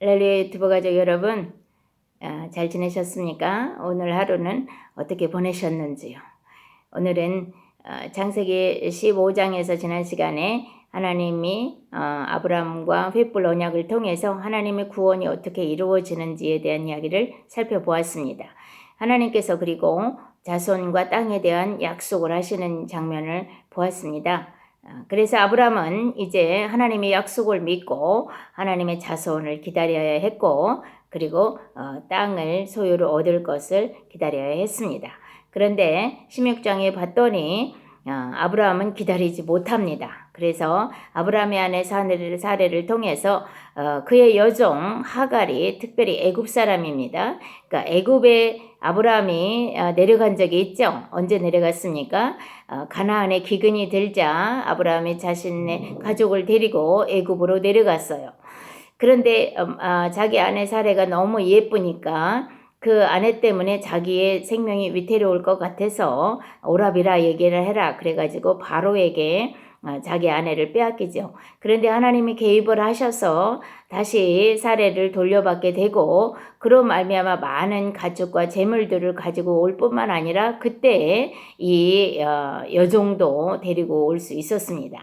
할렐루야 유튜브 가족 여러분, 잘 지내셨습니까? 오늘 하루는 어떻게 보내셨는지요? 오늘은 창세기 15장에서 지난 시간에 하나님이 아브라함과 횃불 언약을 통해서 하나님의 구원이 어떻게 이루어지는지에 대한 이야기를 살펴보았습니다. 하나님께서 그리고 자손과 땅에 대한 약속을 하시는 장면을 보았습니다. 그래서 아브라함은 이제 하나님의 약속을 믿고 하나님의 자손을 기다려야 했고, 그리고 땅을 소유로 얻을 것을 기다려야 했습니다. 그런데 16장에 봤더니 아브라함은 기다리지 못합니다. 그래서 아브라함의 아내 사레를 통해서 그의 여종 하갈이 특별히 애굽 사람입니다. 그러니까 애굽에 아브라함이 내려간 적이 있죠. 언제 내려갔습니까? 가나안에 기근이 들자 아브라함이 자신의 가족을 데리고 애굽으로 내려갔어요. 그런데 자기 아내 사레가 너무 예쁘니까 그 아내 때문에 자기의 생명이 위태로울 것 같아서 오라비라 얘기를 해라 그래가지고 바로에게 자기 아내를 빼앗기죠. 그런데 하나님이 개입을 하셔서 다시 사례를 돌려받게 되고, 그로 말미암아 많은 가축과 재물들을 가지고 올 뿐만 아니라 그때 이 여종도 데리고 올 수 있었습니다.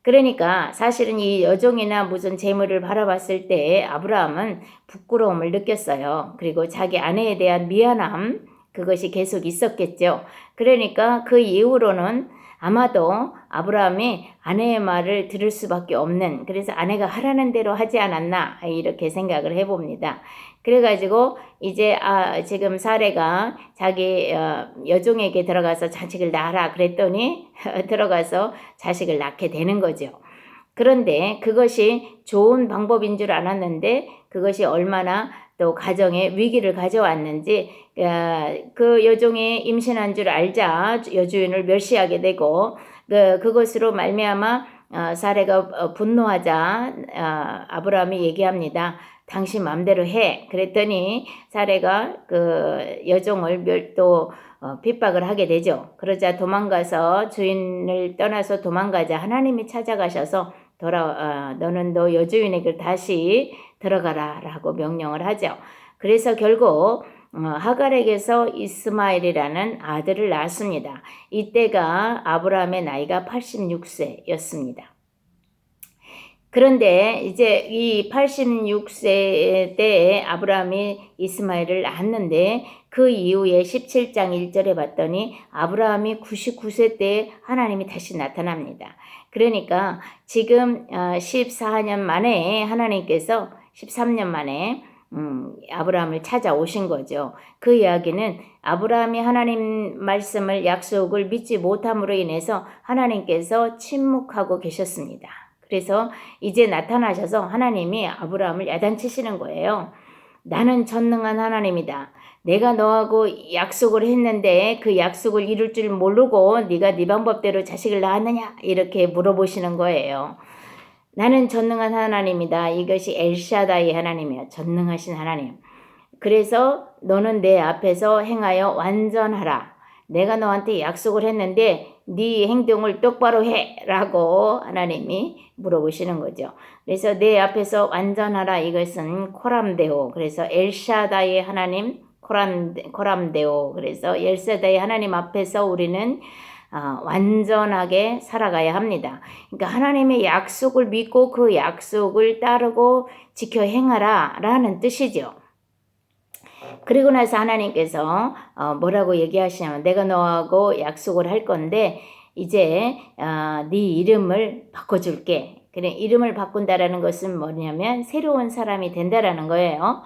그러니까 사실은 이 여종이나 무슨 재물을 바라봤을 때 아브라함은 부끄러움을 느꼈어요. 그리고 자기 아내에 대한 미안함, 그것이 계속 있었겠죠. 그러니까 그 이후로는 아마도 아브라함이 아내의 말을 들을 수밖에 없는, 그래서 아내가 하라는 대로 하지 않았나 이렇게 생각을 해봅니다. 그래가지고 이제 지금 사레가 자기 여종에게 들어가서 자식을 낳아라 그랬더니 들어가서 자식을 낳게 되는 거죠. 그런데 그것이 좋은 방법인 줄 알았는데 그것이 얼마나 또 가정에 위기를 가져왔는지, 그 여종이 임신한 줄 알자 여주인을 멸시하게 되고, 그것으로 말미암아 사레가 분노하자 아브라함이 얘기합니다. 당신 마음대로 해. 그랬더니 사레가 그 여종을 또 핍박을 하게 되죠. 그러자 도망가서 주인을 떠나서 도망가자 하나님이 찾아가셔서 너는 너 여주인에게 다시 들어가라 라고 명령을 하죠. 그래서 결국 하갈에게서 이스마엘이라는 아들을 낳았습니다. 이때가 아브라함의 나이가 86세였습니다. 그런데 이제 이 86세 때에 아브라함이 이스마엘을 낳았는데 그 이후에 17장 1절에 봤더니 아브라함이 99세 때에 하나님이 다시 나타납니다. 그러니까 지금 14년 만에 하나님께서 13년 만에 아브라함을 찾아오신 거죠. 그 이야기는 아브라함이 하나님 말씀을 약속을 믿지 못함으로 인해서 하나님께서 침묵하고 계셨습니다. 그래서 이제 나타나셔서 하나님이 아브라함을 야단치시는 거예요. 나는 전능한 하나님이다. 내가 너하고 약속을 했는데 그 약속을 이룰 줄 모르고 네가 네 방법대로 자식을 낳았느냐? 이렇게 물어보시는 거예요. 나는 전능한 하나님이다. 이것이 엘샤다이 하나님이야. 전능하신 하나님. 그래서 너는 내 앞에서 행하여 완전하라. 내가 너한테 약속을 했는데 네 행동을 똑바로 해 라고 하나님이 물어보시는 거죠. 그래서 내 앞에서 완전하라, 이것은 코람데오, 그래서 엘샤다의 하나님 코람데오, 그래서 엘샤다의 하나님 앞에서 우리는 완전하게 살아가야 합니다. 그러니까 하나님의 약속을 믿고 그 약속을 따르고 지켜 행하라 라는 뜻이죠. 그리고 나서 하나님께서 뭐라고 얘기하시냐면, 내가 너하고 약속을 할 건데 이제 네 이름을 바꿔줄게. 그래, 이름을 바꾼다라는 것은 뭐냐면 새로운 사람이 된다라는 거예요.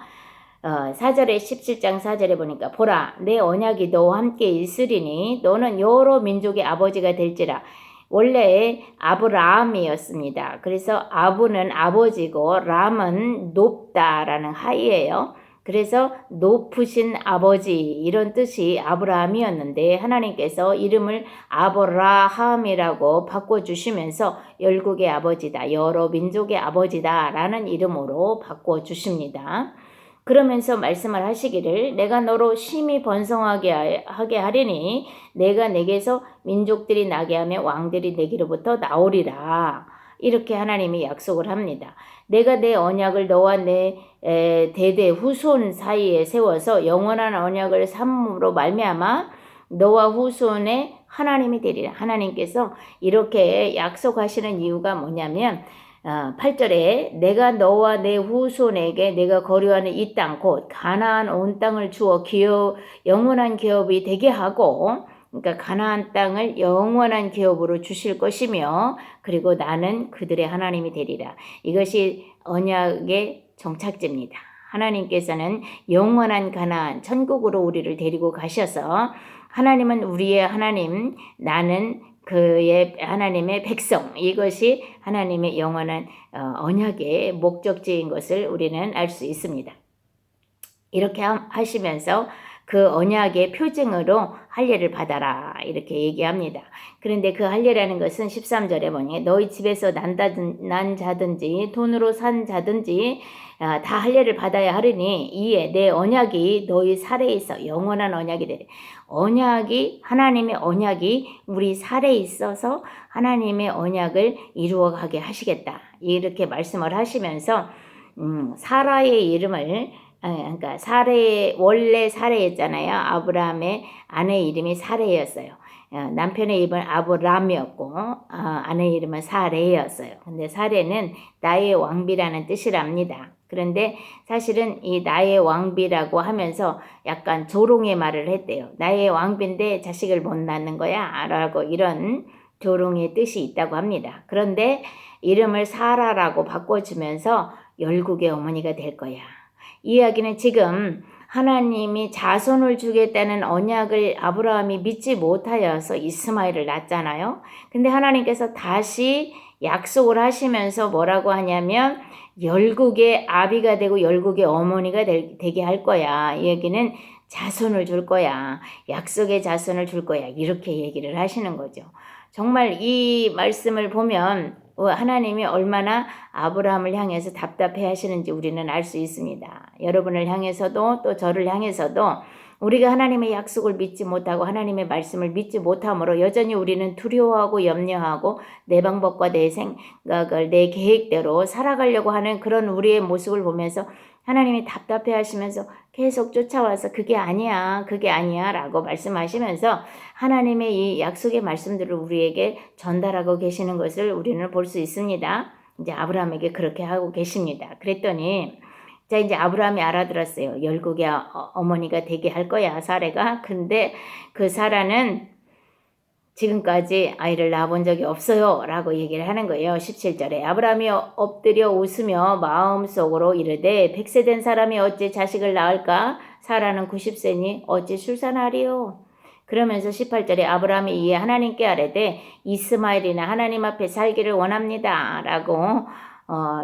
4절에 17장 4절에 보니까 보라, 내 언약이 너와 함께 있으리니 너는 여러 민족의 아버지가 될지라. 원래 아브라함이었습니다. 그래서 아브는 아버지고 람은 높다라는 하이예요. 그래서 높으신 아버지 이런 뜻이 아브라함이었는데 하나님께서 이름을 아브라함이라고 바꿔주시면서 열국의 아버지다, 여러 민족의 아버지다 라는 이름으로 바꿔주십니다. 그러면서 말씀을 하시기를, 내가 너로 심히 번성하게 하리니 내가 내게서 민족들이 나게 하며 왕들이 내게로부터 나오리라. 이렇게 하나님이 약속을 합니다. 내가 내 언약을 너와 내 대대 후손 사이에 세워서 영원한 언약을 삼음으로 말미암아 너와 후손의 하나님이 되리라. 하나님께서 이렇게 약속하시는 이유가 뭐냐면 8절에 내가 너와 내 후손에게 내가 거류하는 이 땅 곧 가나안 온 땅을 주어 영원한 기업이 되게 하고, 그러니까 가나안 땅을 영원한 기업으로 주실 것이며 그리고 나는 그들의 하나님이 되리라. 이것이 언약의 정착지입니다. 하나님께서는 영원한 가나안 천국으로 우리를 데리고 가셔서 하나님은 우리의 하나님, 나는 그의 하나님의 백성, 이것이 하나님의 영원한 언약의 목적지인 것을 우리는 알 수 있습니다. 이렇게 하시면서 그 언약의 표징으로 할례를 받아라 이렇게 얘기합니다. 그런데 그 할례라는 것은 13절에 보니 너희 집에서 난 자든지 돈으로 산 자든지 다 할례를 받아야 하리니 이에 내 언약이 너희 살에 있어 영원한 언약이 되리. 언약이, 하나님의 언약이 우리 살에 있어서 하나님의 언약을 이루어가게 하시겠다 이렇게 말씀을 하시면서 사라의 이름을, 그러니까 원래 사레였잖아요. 아브라함의 아내 이름이 사레였어요. 남편의 이름은 아브람이었고 아내 이름은 사레였어요. 근데 사레는 나의 왕비라는 뜻이랍니다. 그런데 사실은 이 나의 왕비라고 하면서 약간 조롱의 말을 했대요. 나의 왕비인데 자식을 못 낳는 거야 라고 이런 조롱의 뜻이 있다고 합니다. 그런데 이름을 사라라고 바꿔주면서 열국의 어머니가 될 거야. 이 이야기는 지금 하나님이 자손을 주겠다는 언약을 아브라함이 믿지 못하여서 이스마엘을 낳았잖아요. 근데 하나님께서 다시 약속을 하시면서 뭐라고 하냐면 열국의 아비가 되고 열국의 어머니가 되게 할 거야. 이 얘기는 자손을 줄 거야. 약속의 자손을 줄 거야. 이렇게 얘기를 하시는 거죠. 정말 이 말씀을 보면 하나님이 얼마나 아브라함을 향해서 답답해 하시는지 우리는 알 수 있습니다. 여러분을 향해서도 또 저를 향해서도 우리가 하나님의 약속을 믿지 못하고 하나님의 말씀을 믿지 못함으로 여전히 우리는 두려워하고 염려하고 내 방법과 내 생각을 내 계획대로 살아가려고 하는 그런 우리의 모습을 보면서 하나님이 답답해 하시면서 계속 쫓아와서 그게 아니야 라고 말씀하시면서 하나님의 이 약속의 말씀들을 우리에게 전달하고 계시는 것을 우리는 볼 수 있습니다. 이제 아브라함에게 그렇게 하고 계십니다. 그랬더니 자, 이제 아브라함이 알아들었어요. 열국의 어머니가 되게 할 거야, 사라가. 근데 그 사라는 지금까지 아이를 낳아본 적이 없어요 라고 얘기를 하는 거예요. 17절에 아브라함이 엎드려 웃으며 마음속으로 이르되 100세 된 사람이 어찌 자식을 낳을까? 사라는 90세니 어찌 출산하리요? 그러면서 18절에 아브라함이 이에 하나님께 아뢰되 이스마엘이나 하나님 앞에 살기를 원합니다 라고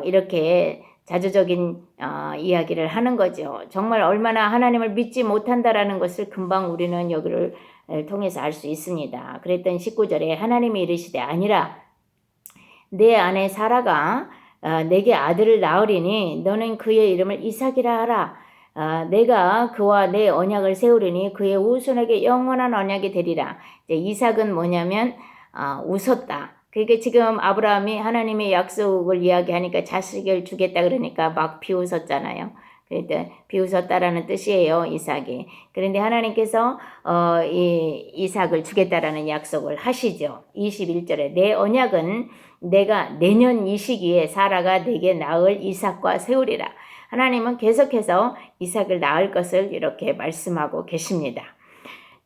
이렇게 자조적인 이야기를 하는 거죠. 정말 얼마나 하나님을 믿지 못한다라는 것을 금방 우리는 여기를 통해서 알 수 있습니다. 그랬더니 19절에 하나님이 이르시되 아니라 내 아내 사라가 내게 아들을 낳으리니 너는 그의 이름을 이삭이라 하라. 내가 그와 내 언약을 세우리니 그의 후손에게 영원한 언약이 되리라. 이제 이삭은 뭐냐면 웃었다. 그게 지금 아브라함이 하나님의 약속을 이야기하니까 자식을 주겠다 그러니까 막 비웃었잖아요. 그러니까 비웃었다라는 뜻이에요, 이삭이. 그런데 하나님께서 이 이삭을 주겠다라는 약속을 하시죠. 21절에 내 언약은 내가 내년 이 시기에 사라가 내게 낳을 이삭과 세우리라. 하나님은 계속해서 이삭을 낳을 것을 이렇게 말씀하고 계십니다.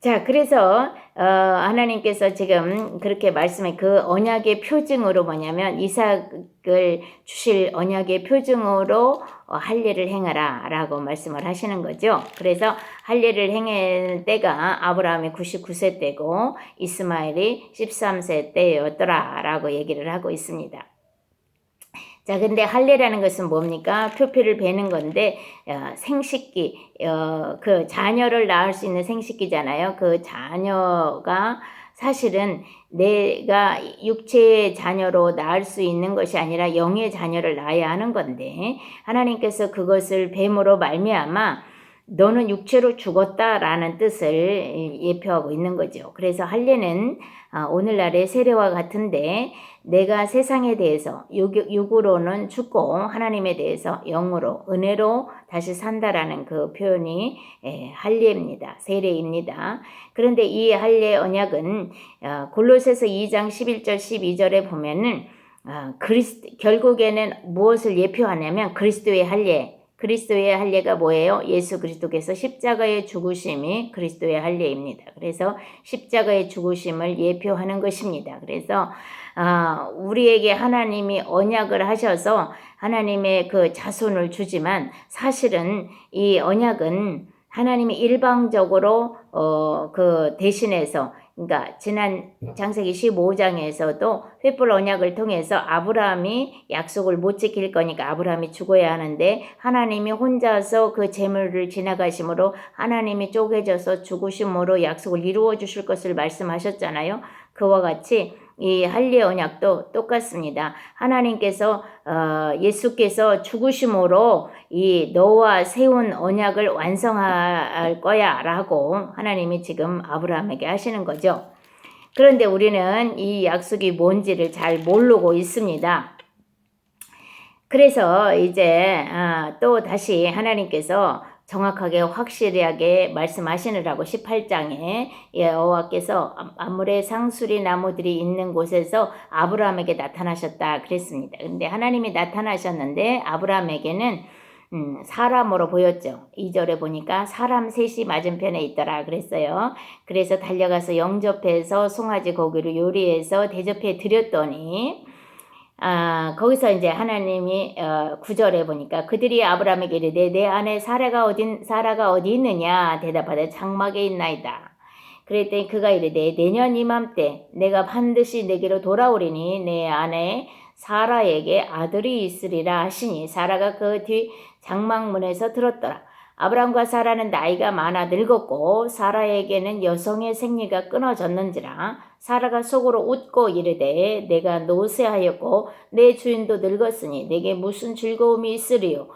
자, 그래서 하나님께서 지금 그렇게 말씀해 그 언약의 표징으로 뭐냐면 이삭을 주실 언약의 표징으로 할례를 행하라 라고 말씀을 하시는 거죠. 그래서 할례를 행할 때가 아브라함이 99세 때고 이스마엘이 13세 때였더라 라고 얘기를 하고 있습니다. 자, 근데 할례라는 것은 뭡니까? 표피를 베는 건데 생식기, 그 자녀를 낳을 수 있는 생식기잖아요. 그 자녀가 사실은 내가 육체의 자녀로 낳을 수 있는 것이 아니라 영의 자녀를 낳아야 하는 건데 하나님께서 그것을 뱀으로 말미암아 너는 육체로 죽었다라는 뜻을 예표하고 있는 거죠. 그래서 할례는 오늘날의 세례와 같은데 내가 세상에 대해서 육으로는 죽고 하나님에 대해서 영으로 은혜로 다시 산다라는 그 표현이 할례입니다. 세례입니다. 그런데 이 할례 언약은 골로새서 2장 11절 12절에 보면은 결국에는 무엇을 예표하냐면 그리스도의 할례. 그리스도의 할례가 뭐예요? 예수 그리스도께서 십자가의 죽으심이 그리스도의 할례입니다. 그래서 십자가의 죽으심을 예표하는 것입니다. 그래서 우리에게 하나님이 언약을 하셔서 하나님의 그 자손을 주지만 사실은 이 언약은 하나님이 일방적으로 그 대신해서, 그러니까 지난 창세기 15장에서도 횃불 언약을 통해서 아브라함이 약속을 못 지킬 거니까 아브라함이 죽어야 하는데 하나님이 혼자서 그 재물을 지나가심으로 하나님이 쪼개져서 죽으심으로 약속을 이루어 주실 것을 말씀하셨잖아요. 그와 같이 이 할례 언약도 똑같습니다. 하나님께서 예수께서 죽으심으로 이 너와 세운 언약을 완성할 거야 라고 하나님이 지금 아브라함에게 하시는 거죠. 그런데 우리는 이 약속이 뭔지를 잘 모르고 있습니다. 그래서 이제 또 다시 하나님께서 정확하게 확실하게 말씀하시느라고 18장에 여호와께서 아므레 상수리 나무들이 있는 곳에서 아브라함에게 나타나셨다 그랬습니다. 근데 하나님이 나타나셨는데 아브라함에게는 사람으로 보였죠. 2절에 보니까 사람 셋이 맞은편에 있더라 그랬어요. 그래서 달려가서 영접해서 송아지 고기를 요리해서 대접해 드렸더니 거기서 이제 하나님이 9절에 보니까 그들이 아브라함에게 이르되 내 아내 사라가 어디 있느냐 대답하되 장막에 있나이다. 그랬더니 그가 이르되 내년 이맘때 내가 반드시 내게로 돌아오리니 내 아내 사라에게 아들이 있으리라 하시니 사라가 그 뒤 장막문에서 들었더라. 아브라함과 사라는 나이가 많아 늙었고 사라에게는 여성의 생리가 끊어졌는지라. 사라가 속으로 웃고 이르되 내가 노쇠하였고 내 주인도 늙었으니 내게 무슨 즐거움이 있으리요.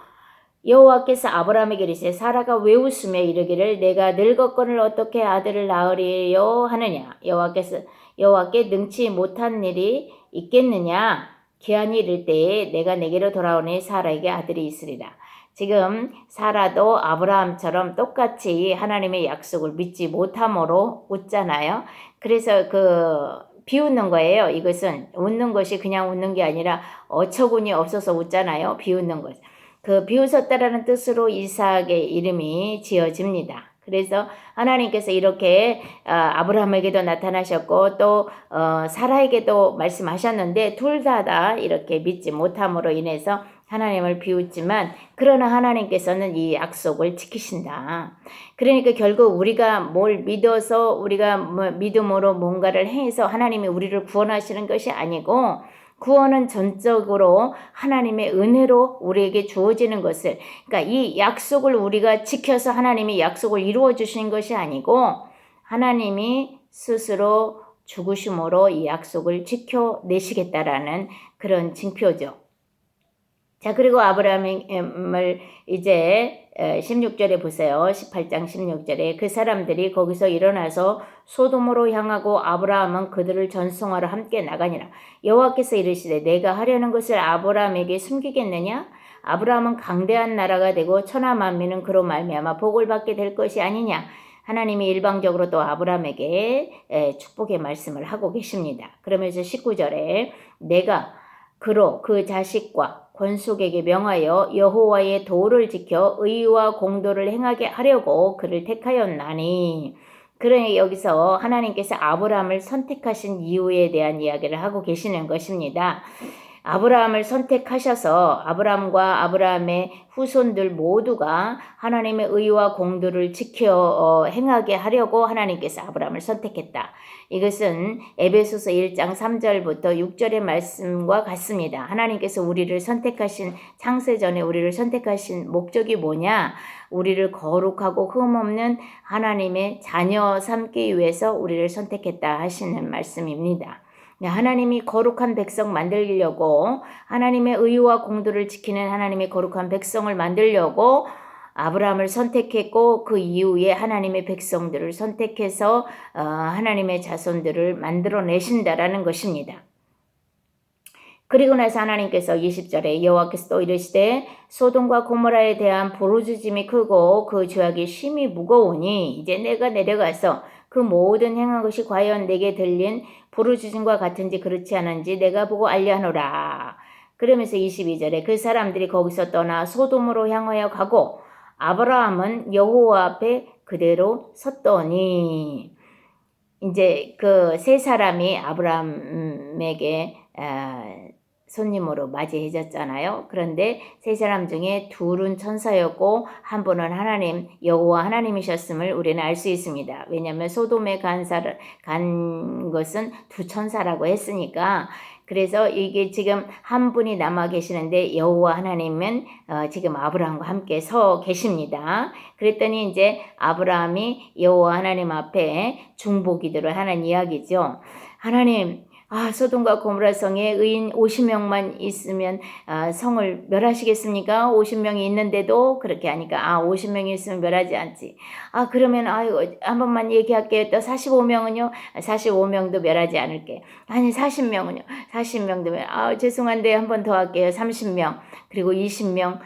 여호와께서 아브라함에게 이르시되 사라가 왜 웃으며 이르기를 내가 늙었거늘 어떻게 아들을 낳으리요 하느냐. 여호와께 능치 못한 일이 있겠느냐. 기한이 이를 때에 내가 내게로 돌아오니 사라에게 아들이 있으리라. 지금 사라도 아브라함처럼 똑같이 하나님의 약속을 믿지 못함으로 웃잖아요. 그래서 비웃는 거예요. 이것은 웃는 것이 그냥 웃는 게 아니라 어처구니 없어서 웃잖아요. 비웃는 것. 비웃었다라는 뜻으로 이삭의 이름이 지어집니다. 그래서 하나님께서 이렇게 아브라함에게도 나타나셨고 또 사라에게도 말씀하셨는데 둘 다 이렇게 믿지 못함으로 인해서 하나님을 비웃지만 그러나 하나님께서는 이 약속을 지키신다. 그러니까 결국 우리가 뭘 믿어서 우리가 믿음으로 뭔가를 해서 하나님이 우리를 구원하시는 것이 아니고 구원은 전적으로 하나님의 은혜로 우리에게 주어지는 것을, 그러니까 이 약속을 우리가 지켜서 하나님이 약속을 이루어 주시는 것이 아니고 하나님이 스스로 죽으심으로 이 약속을 지켜내시겠다라는 그런 징표죠. 자, 그리고 아브라함을 이제 16절에 보세요. 18장 16절에 그 사람들이 거기서 일어나서 소돔으로 향하고 아브라함은 그들을 전송하러 함께 나가니라. 여호와께서 이르시되 내가 하려는 것을 아브라함에게 숨기겠느냐? 아브라함은 강대한 나라가 되고 천하 만민은 그로 말미암아 복을 받게 될 것이 아니냐. 하나님이 일방적으로 또 아브라함에게 축복의 말씀을 하고 계십니다. 그러면서 19절에 내가 그로 그 자식과 권속에게 명하여 여호와의 도를 지켜 의와 공도를 행하게 하려고 그를 택하였나니. 그러니 여기서 하나님께서 아브라함을 선택하신 이유에 대한 이야기를 하고 계시는 것입니다. 아브라함을 선택하셔서 아브라함과 아브라함의 후손들 모두가 하나님의 의와 공도를 지켜 행하게 하려고 하나님께서 아브라함을 선택했다. 이것은 에베소서 1장 3절부터 6절의 말씀과 같습니다. 하나님께서 우리를 선택하신, 창세전에 우리를 선택하신 목적이 뭐냐? 우리를 거룩하고 흠없는 하나님의 자녀 삼기 위해서 우리를 선택했다 하시는 말씀입니다. 하나님이 거룩한 백성 만들려고, 하나님의 의와 공도를 지키는 하나님의 거룩한 백성을 만들려고 아브라함을 선택했고 그 이후에 하나님의 백성들을 선택해서 하나님의 자손들을 만들어내신다라는 것입니다. 그리고 나서 하나님께서 20절에 여호와께서 또 이르시되 소돔과 고모라에 대한 부르짖음이 크고 그 죄악이 심히 무거우니 이제 내가 내려가서 그 모든 행한 것이 과연 내게 들린 부르짖음과 같은지 그렇지 않은지 내가 보고 알려하노라. 그러면서 22절에 그 사람들이 거기서 떠나 소돔으로 향하여 가고 아브라함은 여호와 앞에 그대로 섰더니 이제 그 세 사람이 아브라함에게 손님으로 맞이해졌잖아요. 그런데 세 사람 중에 둘은 천사였고 한 분은 하나님 여호와 하나님이셨음을 우리는 알 수 있습니다. 왜냐하면 소돔에 간 것은 두 천사라고 했으니까. 그래서 이게 지금 한 분이 남아 계시는데 여호와 하나님은 지금 아브라함과 함께 서 계십니다. 그랬더니 이제 아브라함이 여호와 하나님 앞에 중보기도를 하는 이야기죠. 하나님, 소돔과 고모라 성에 의인 50명만 있으면 성을 멸하시겠습니까? 50명이 있는데도 그렇게 하니까 50명이 있으면 멸하지 않지. 그러면 한 번만 얘기할게요. 또 45명은요? 45명도 멸하지 않을게. 아니 40명은요? 40명도 죄송한데 한 번 더 할게요. 30명 그리고 20명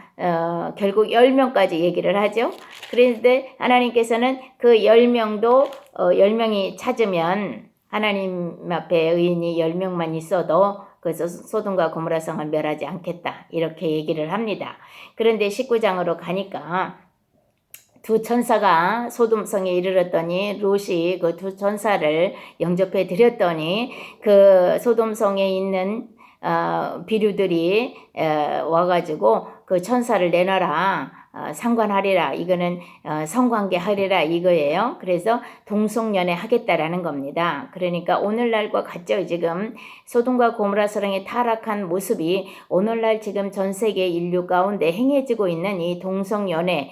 결국 10명까지 얘기를 하죠. 그런데 하나님께서는 그 10명도 10명이 찾으면 하나님 앞에 의인이 10명만 있어도 그래서 소돔과 고모라 성을 멸하지 않겠다 이렇게 얘기를 합니다. 그런데 19장으로 가니까 두 천사가 소돔성에 이르렀더니 롯이 그 두 천사를 영접해 드렸더니 그 소돔성에 있는 비류들이 와가지고 그 천사를 내놔라. 상관하리라. 이거는 성관계하리라 이거예요. 그래서 동성연애 하겠다라는 겁니다. 그러니까 오늘날과 같죠. 지금 소돔과 고모라 성의 타락한 모습이 오늘날 지금 전 세계 인류 가운데 행해지고 있는 이 동성연애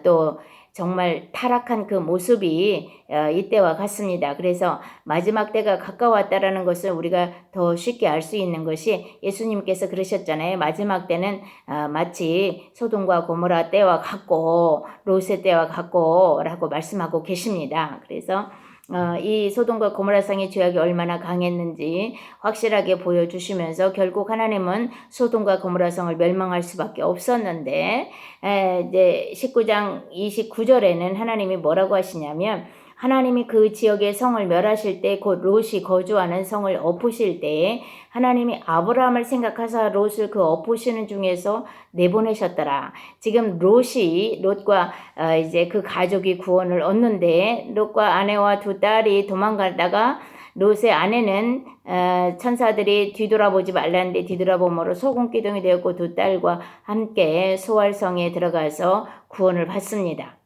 또 정말 타락한 그 모습이 이때와 같습니다. 그래서 마지막 때가 가까웠다라는 것을 우리가 더 쉽게 알 수 있는 것이 예수님께서 그러셨잖아요. 마지막 때는 마치 소돔과 고모라 때와 같고 롯의 때와 같고 라고 말씀하고 계십니다. 그래서 이 소돔과 고모라 성의 죄악이 얼마나 강했는지 확실하게 보여주시면서 결국 하나님은 소돔과 고모라 성을 멸망할 수밖에 없었는데 이제 19장 29절에는 하나님이 뭐라고 하시냐면 하나님이 그 지역의 성을 멸하실 때 곧 롯이 거주하는 성을 엎으실 때에 하나님이 아브라함을 생각하사 롯을 그 엎으시는 중에서 내보내셨더라. 지금 롯과 이제 그 가족이 구원을 얻는데 롯과 아내와 두 딸이 도망가다가 롯의 아내는 천사들이 뒤돌아보지 말라는데 뒤돌아봄으로 소금기둥이 되었고 두 딸과 함께 소알성에 들어가서 구원을 받습니다.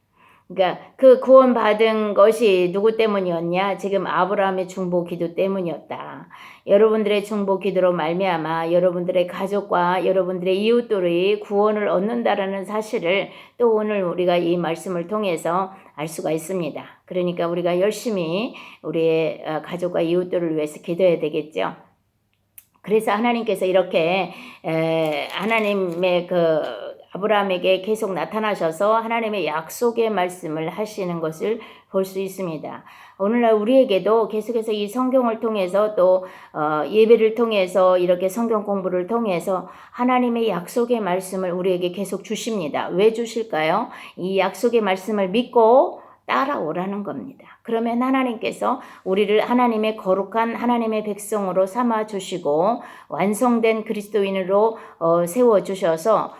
그러니까 그 구원 받은 것이 누구 때문이었냐? 지금 아브라함의 중보 기도 때문이었다. 여러분들의 중보 기도로 말미암아 여러분들의 가족과 여러분들의 이웃들이 구원을 얻는다라는 사실을 또 오늘 우리가 이 말씀을 통해서 알 수가 있습니다. 그러니까 우리가 열심히 우리의 가족과 이웃들을 위해서 기도해야 되겠죠. 그래서 하나님께서 이렇게 하나님의 아브라함에게 계속 나타나셔서 하나님의 약속의 말씀을 하시는 것을 볼 수 있습니다. 오늘날 우리에게도 계속해서 이 성경을 통해서 또 예배를 통해서 이렇게 성경 공부를 통해서 하나님의 약속의 말씀을 우리에게 계속 주십니다. 왜 주실까요? 이 약속의 말씀을 믿고 따라오라는 겁니다. 그러면 하나님께서 우리를 하나님의 거룩한 하나님의 백성으로 삼아주시고 완성된 그리스도인으로 세워주셔서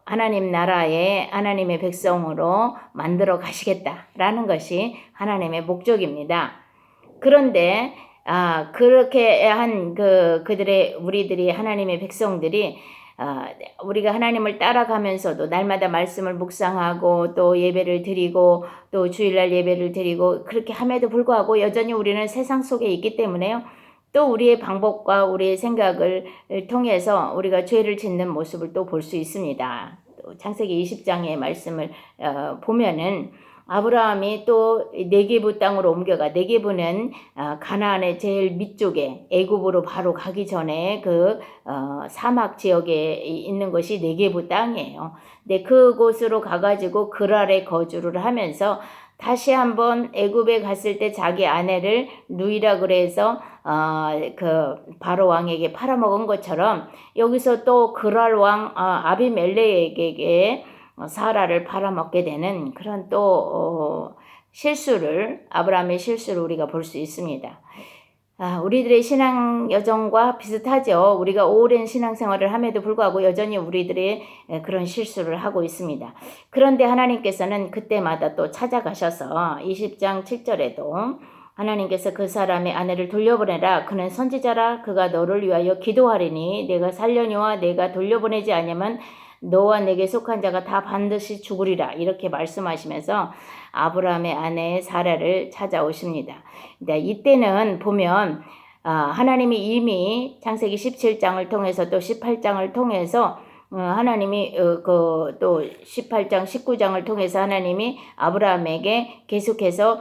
하나님 나라의 하나님의 백성으로 만들어 가시겠다라는 것이 하나님의 목적입니다. 그런데 그렇게 한 우리들이 하나님의 백성들이 우리가 하나님을 따라가면서도 날마다 말씀을 묵상하고 또 예배를 드리고 또 주일날 예배를 드리고 그렇게 함에도 불구하고 여전히 우리는 세상 속에 있기 때문에요. 또 우리의 방법과 우리의 생각을 통해서 우리가 죄를 짓는 모습을 또 볼 수 있습니다. 또 창세기 20장의 말씀을 보면은 아브라함이 또 네게부 땅으로 옮겨가. 네게부는 가나안의 제일 밑쪽에 애굽으로 바로 가기 전에 그 사막 지역에 있는 것이 네게부 땅이에요. 근데 그곳으로 가가지고 그랄에 거주를 하면서 다시 한번 애굽에 갔을 때 자기 아내를 누이라 그래서 그 바로 왕에게 팔아먹은 것처럼 여기서 또 그랄 왕 아비멜렉에게 사라를 팔아먹게 되는 그런 또 아브라함의 실수를 우리가 볼 수 있습니다. 우리들의 신앙 여정과 비슷하죠. 우리가 오랜 신앙생활을 함에도 불구하고 여전히 우리들의 그런 실수를 하고 있습니다. 그런데 하나님께서는 그때마다 또 찾아가셔서 20장 7절에도 하나님께서 그 사람의 아내를 돌려보내라. 그는 선지자라. 그가 너를 위하여 기도하리니 내가 살려니와 내가 돌려보내지 않으면 너와 내게 속한 자가 다 반드시 죽으리라. 이렇게 말씀하시면서 아브라함의 아내 사라를 찾아오십니다. 이때는 보면 하나님이 이미 창세기 17장을 통해서 또 18장을 통해서 하나님이 또 18장 19장을 통해서 하나님이 아브라함에게 계속해서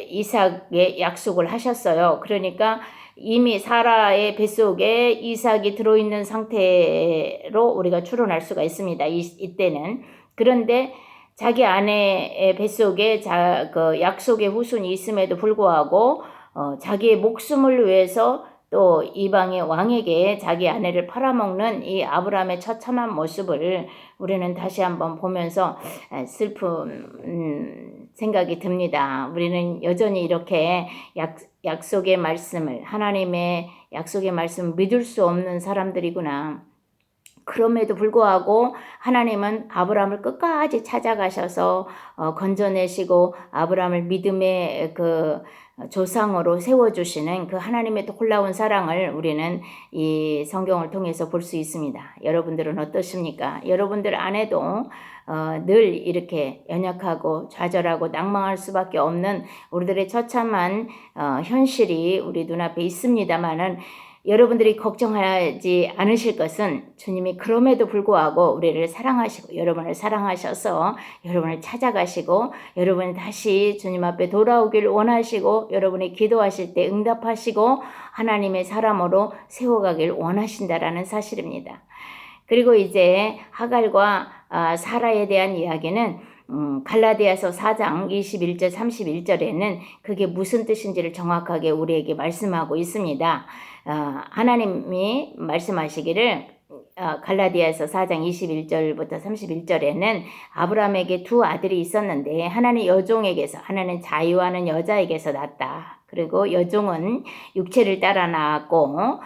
이삭의 약속을 하셨어요. 그러니까 이미 사라의 뱃속에 이삭이 들어있는 상태로 우리가 추론할 수가 있습니다. 이때는. 그런데 자기 아내의 뱃속에 그 약속의 후손이 있음에도 불구하고 자기의 목숨을 위해서 또 이방의 왕에게 자기 아내를 팔아먹는 이 아브라함의 처참한 모습을 우리는 다시 한번 보면서 슬픈 생각이 듭니다. 우리는 여전히 이렇게 약속의 말씀을, 하나님의 약속의 말씀을 믿을 수 없는 사람들이구나. 그럼에도 불구하고 하나님은 아브라함을 끝까지 찾아가셔서 건져내시고 아브라함을 믿음의 그 조상으로 세워주시는 그 하나님의 놀라운 사랑을 우리는 이 성경을 통해서 볼 수 있습니다. 여러분들은 어떠십니까? 여러분들 안에도 늘 이렇게 연약하고 좌절하고 낭망할 수밖에 없는 우리들의 처참한 현실이 우리 눈앞에 있습니다만은 여러분들이 걱정하지 않으실 것은 주님이 그럼에도 불구하고 우리를 사랑하시고 여러분을 사랑하셔서 여러분을 찾아가시고 여러분이 다시 주님 앞에 돌아오길 원하시고 여러분이 기도하실 때 응답하시고 하나님의 사람으로 세워가길 원하신다라는 사실입니다. 그리고 이제 하갈과 사라에 대한 이야기는 갈라디아서 4장 21절 31절에는 그게 무슨 뜻인지를 정확하게 우리에게 말씀하고 있습니다. 하나님이 말씀하시기를 갈라디아서 4장 21절부터 31절에는 아브라함에게 두 아들이 있었는데 하나는 여종에게서, 하나는 자유하는 여자에게서 났다. 그리고 여종은 육체를 따라 낳았고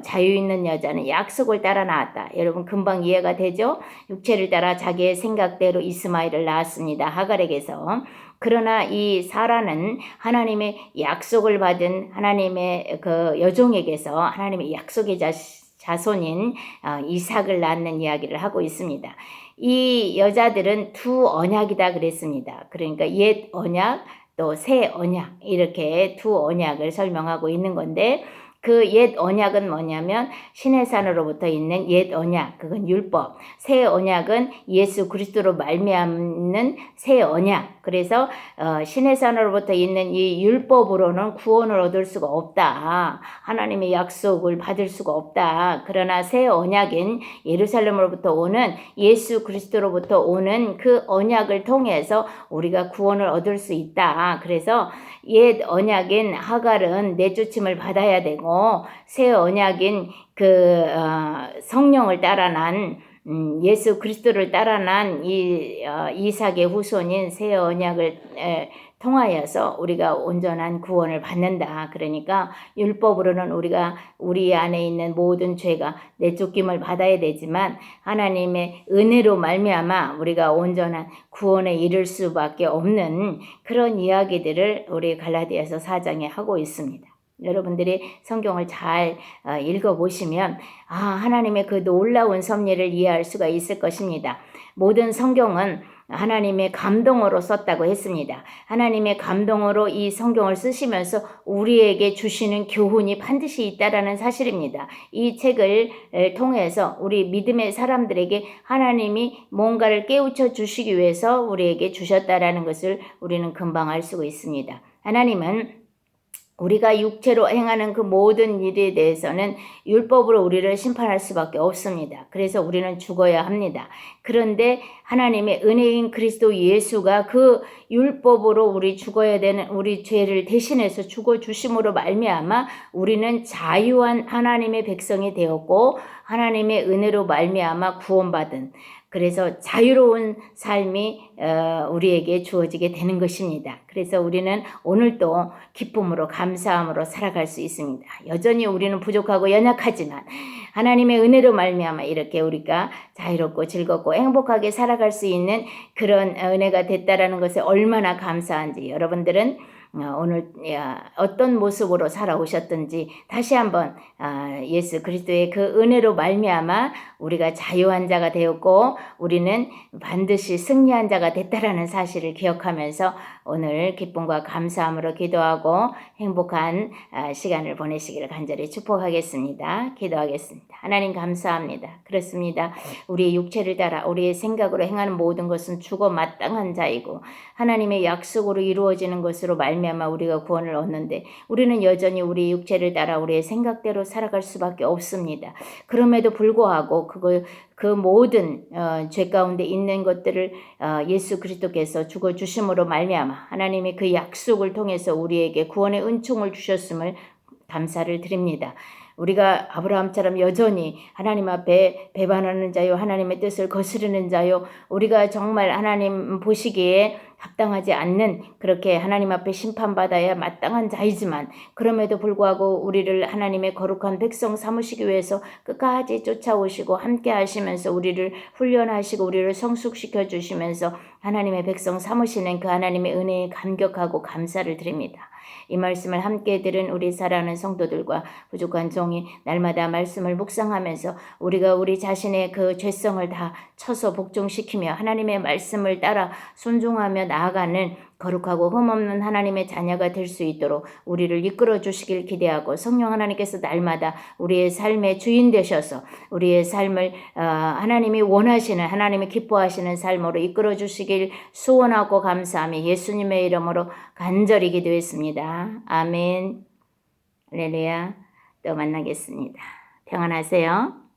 자유 있는 여자는 약속을 따라 낳았다. 여러분 금방 이해가 되죠? 육체를 따라 자기의 생각대로 이스마엘을 낳았습니다. 하갈에게서. 그러나 이 사라는 하나님의 약속을 받은 하나님의 그 여종에게서 하나님의 약속의 자손인 이삭을 낳는 이야기를 하고 있습니다. 이 여자들은 두 언약이다 그랬습니다. 그러니까 옛 언약 또 새 언약 이렇게 두 언약을 설명하고 있는 건데 그 옛 언약은 뭐냐면 시내산으로부터 있는 옛 언약, 그건 율법. 새 언약은 예수 그리스도로 말미암는 새 언약. 그래서 시내산으로부터 있는 이 율법으로는 구원을 얻을 수가 없다. 하나님의 약속을 받을 수가 없다. 그러나 새 언약인 예루살렘으로부터 오는 예수 그리스도로부터 오는 그 언약을 통해서 우리가 구원을 얻을 수 있다. 그래서 옛 언약인 하갈은 내쫓임을 받아야 되고 새 언약인 그 성령을 따라 난 예수 그리스도를 따라 난 이삭의 후손인 새 언약을 통하여서 우리가 온전한 구원을 받는다. 그러니까 율법으로는 우리 안에 있는 모든 죄가 내쫓김을 받아야 되지만 하나님의 은혜로 말미암아 우리가 온전한 구원에 이를 수밖에 없는 그런 이야기들을 우리 갈라디아서 4장에 하고 있습니다. 여러분들이 성경을 잘 읽어보시면 하나님의 그 놀라운 섭리를 이해할 수가 있을 것입니다. 모든 성경은 하나님의 감동으로 썼다고 했습니다. 하나님의 감동으로 이 성경을 쓰시면서 우리에게 주시는 교훈이 반드시 있다라는 사실입니다. 이 책을 통해서 우리 믿음의 사람들에게 하나님이 뭔가를 깨우쳐 주시기 위해서 우리에게 주셨다라는 것을 우리는 금방 알 수가 있습니다. 하나님은 우리가 육체로 행하는 그 모든 일에 대해서는 율법으로 우리를 심판할 수밖에 없습니다. 그래서 우리는 죽어야 합니다. 그런데 하나님의 은혜인 그리스도 예수가 그 율법으로 우리 죽어야 되는 우리 죄를 대신해서 죽어 주심으로 말미암아 우리는 자유한 하나님의 백성이 되었고 하나님의 은혜로 말미암아 구원받은 그래서 자유로운 삶이 우리에게 주어지게 되는 것입니다. 그래서 우리는 오늘도 기쁨으로 감사함으로 살아갈 수 있습니다. 여전히 우리는 부족하고 연약하지만 하나님의 은혜로 말미암아 이렇게 우리가 자유롭고 즐겁고 행복하게 살아갈 수 있는 그런 은혜가 됐다라는 것에 얼마나 감사한지 여러분들은 오늘 어떤 모습으로 살아오셨든지 다시 한번 예수 그리스도의 그 은혜로 말미암아 우리가 자유한 자가 되었고 우리는 반드시 승리한 자가 됐다라는 사실을 기억하면서 오늘 기쁨과 감사함으로 기도하고 행복한 시간을 보내시기를 간절히 축복하겠습니다. 기도하겠습니다. 하나님 감사합니다. 그렇습니다. 우리의 육체를 따라 우리의 생각으로 행하는 모든 것은 죽어 마땅한 자이고 하나님의 약속으로 이루어지는 것으로 말미암아 우리가 구원을 얻는데 우리는 여전히 우리 육체를 따라 우리의 생각대로 살아갈 수밖에 없습니다. 그럼에도 불구하고 그 모든 죄 가운데 있는 것들을 예수 그리스도께서 죽어 주심으로 말미암아 하나님의 그 약속을 통해서 우리에게 구원의 은총을 주셨음을 감사를 드립니다. 우리가 아브라함처럼 여전히 하나님 앞에 배반하는 자요 하나님의 뜻을 거스르는 자요 우리가 정말 하나님 보시기에 합당하지 않는 그렇게 하나님 앞에 심판받아야 마땅한 자이지만 그럼에도 불구하고 우리를 하나님의 거룩한 백성 삼으시기 위해서 끝까지 쫓아오시고 함께 하시면서 우리를 훈련하시고 우리를 성숙시켜 주시면서 하나님의 백성 삼으시는 그 하나님의 은혜에 감격하고 감사를 드립니다. 이 말씀을 함께 들은 우리 사랑하는 성도들과 부족한 종이 날마다 말씀을 묵상하면서 우리가 우리 자신의 그 죄성을 다 쳐서 복종시키며 하나님의 말씀을 따라 순종하며 나아가는 거룩하고 흠없는 하나님의 자녀가 될 수 있도록 우리를 이끌어 주시길 기대하고 성령 하나님께서 날마다 우리의 삶의 주인 되셔서 우리의 삶을 하나님이 원하시는 하나님이 기뻐하시는 삶으로 이끌어 주시길 소원하고 감사하며 예수님의 이름으로 간절히 기도했습니다. 아멘. 할렐루야. 또 만나겠습니다. 평안하세요.